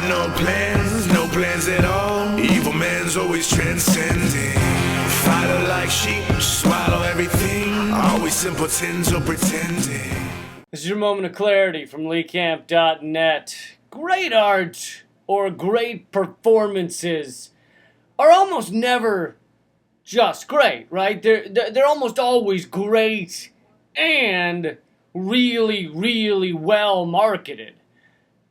no plans at all. Evil man's always transcending. Fighter like sheep, swallow everything. Always simpletons or pretending. This is your moment of clarity from LeeCamp.net. Great art or great performances are almost never just great, right? They're almost always great and really, really well marketed.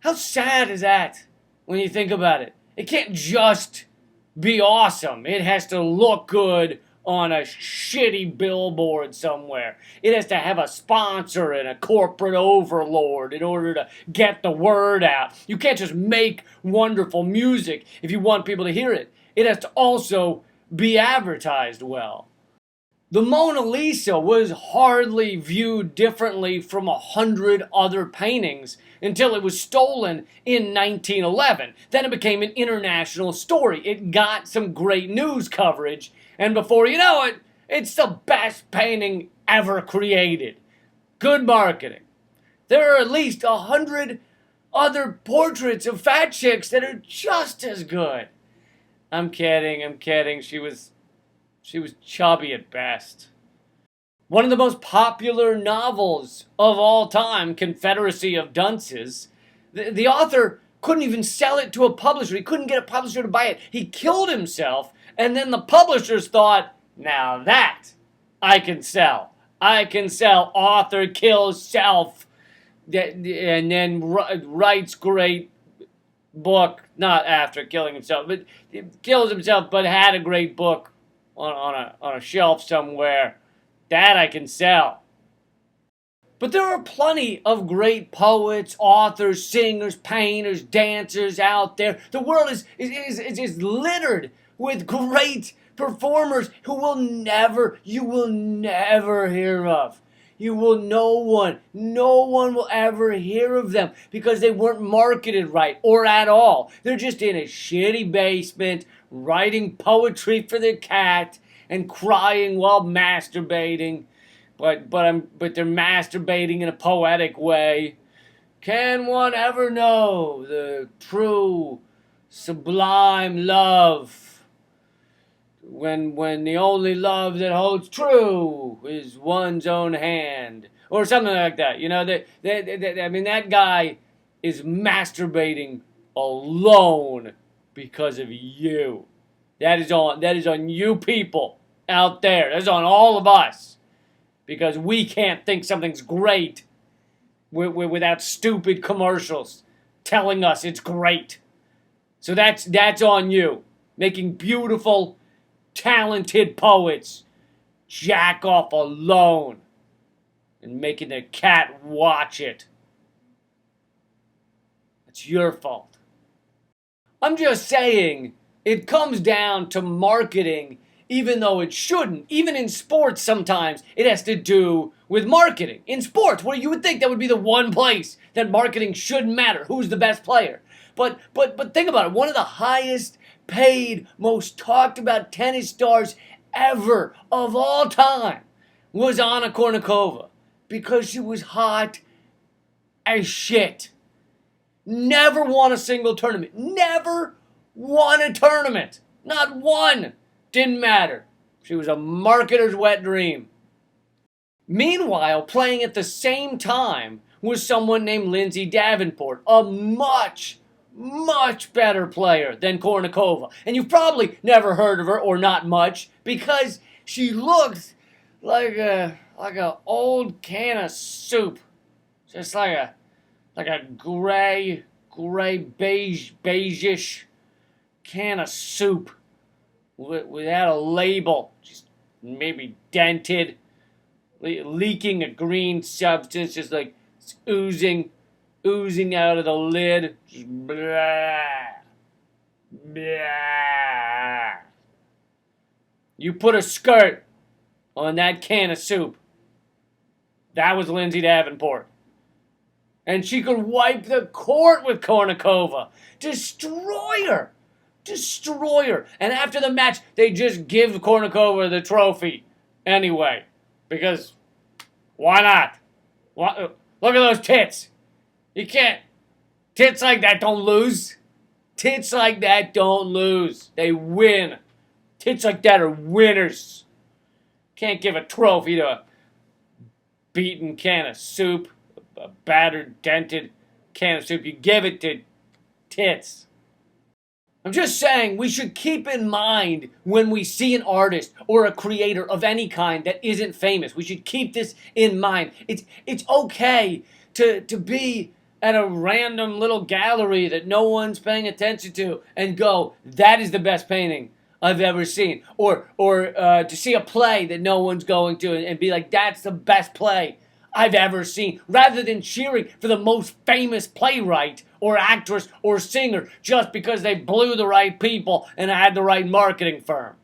How sad is that when you think about it? It can't just be awesome. It has to look good on a shitty billboard somewhere. It has to have a sponsor and a corporate overlord in order to get the word out. You can't just make wonderful music if you want people to hear it. It has to also be advertised well. The Mona Lisa was hardly viewed differently from 100 other paintings until it was stolen in 1911. Then it became an international story. It got some great news coverage, and before you know it, it's the best painting ever created. Good marketing. There are at least 100 other portraits of fat chicks that are just as good. I'm kidding. She was chubby at best. One of the most popular novels of all time, Confederacy of Dunces, the author couldn't even sell it to a publisher. He couldn't get a publisher to buy it. He killed himself, and then the publishers thought, now that I can sell. I can sell. Author kills self, and then writes great book, not after killing himself, but kills himself, but had a great book on a shelf somewhere. That I can sell. But there are plenty of great poets, authors, singers, painters, dancers out there. The world is littered with great performers who you will never hear of. No one will ever hear of them because they weren't marketed right or at all. They're just in a shitty basement writing poetry for their cat and crying while masturbating, but they're masturbating in a poetic way. Can one ever know the true, sublime love when the only love that holds true is one's own hand, or something like that? You know, that guy is masturbating alone because of you. That is on you people out there. That's on all of us. Because we can't think something's great without stupid commercials telling us it's great. So that's on you. Making beautiful, talented poets jack off alone and making their cat watch it. It's your fault. I'm just saying, it comes down to marketing, even though it shouldn't. Even in sports, sometimes it has to do with marketing. In sports, where you would think that would be the one place that marketing shouldn't matter. Who's the best player? But think about it. One of the highest paid, most talked about tennis stars ever of all time was Anna Kournikova, because she was hot as shit. Never won a single tournament. Never won a tournament. Not one. Didn't matter. She was a marketer's wet dream. Meanwhile, playing at the same time was someone named Lindsay Davenport, a much better player than Kournikova. And you've probably never heard of her, or not much, because she looked like a old can of soup. Just like a gray beige-ish can of soup without a label, just maybe dented, leaking a green substance, just like oozing out of the lid. Just blah, blah. You put a skirt on that can of soup. That was Lindsay Davenport. And she could wipe the court with Kournikova. Destroy her. And after the match, they just give Kournikova the trophy anyway. Because why not? Look at those tits. You can't. Tits like that don't lose. Tits like that don't lose. They win. Tits like that are winners. Can't give a trophy to a beaten can of soup, a battered, dented can of soup. You give it to tits. I'm just saying we should keep in mind when we see an artist or a creator of any kind that isn't famous. We should keep this in mind. It's okay to be at a random little gallery that no one's paying attention to and go, that is the best painting I've ever seen. Or to see a play that no one's going to and be like, that's the best play I've ever seen. Rather than cheering for the most famous playwright or actress or singer just because they blew the right people and had the right marketing firm.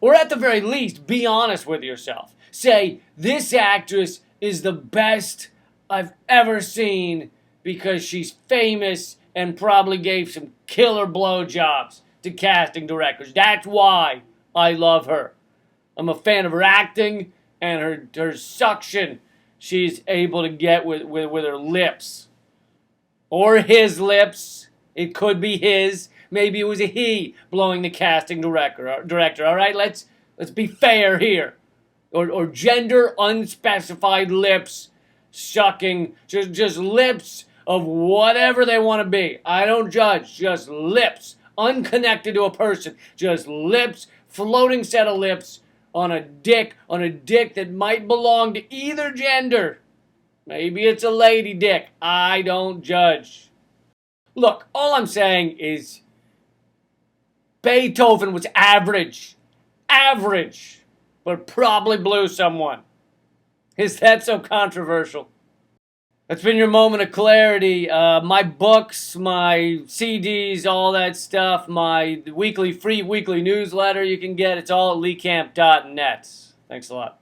Or at the very least, be honest with yourself. Say, this actress is the best I've ever seen because she's famous and probably gave some killer blowjobs to casting directors. That's why I love her. I'm a fan of her acting and her suction she's able to get with her lips. Or his lips. It could be his. Maybe it was a he blowing the casting director. All right, let's be fair here. Or gender unspecified lips sucking, just lips of whatever they want to be. I don't judge, just lips, unconnected to a person, just lips, floating set of lips on a dick that might belong to either gender. Maybe it's a lady dick. I don't judge. Look, all I'm saying is Beethoven was average, but probably blew someone. Is that so controversial? That's been your moment of clarity. My books, my CDs, all that stuff, my free weekly newsletter you can get, it's all at leecamp.net. Thanks a lot.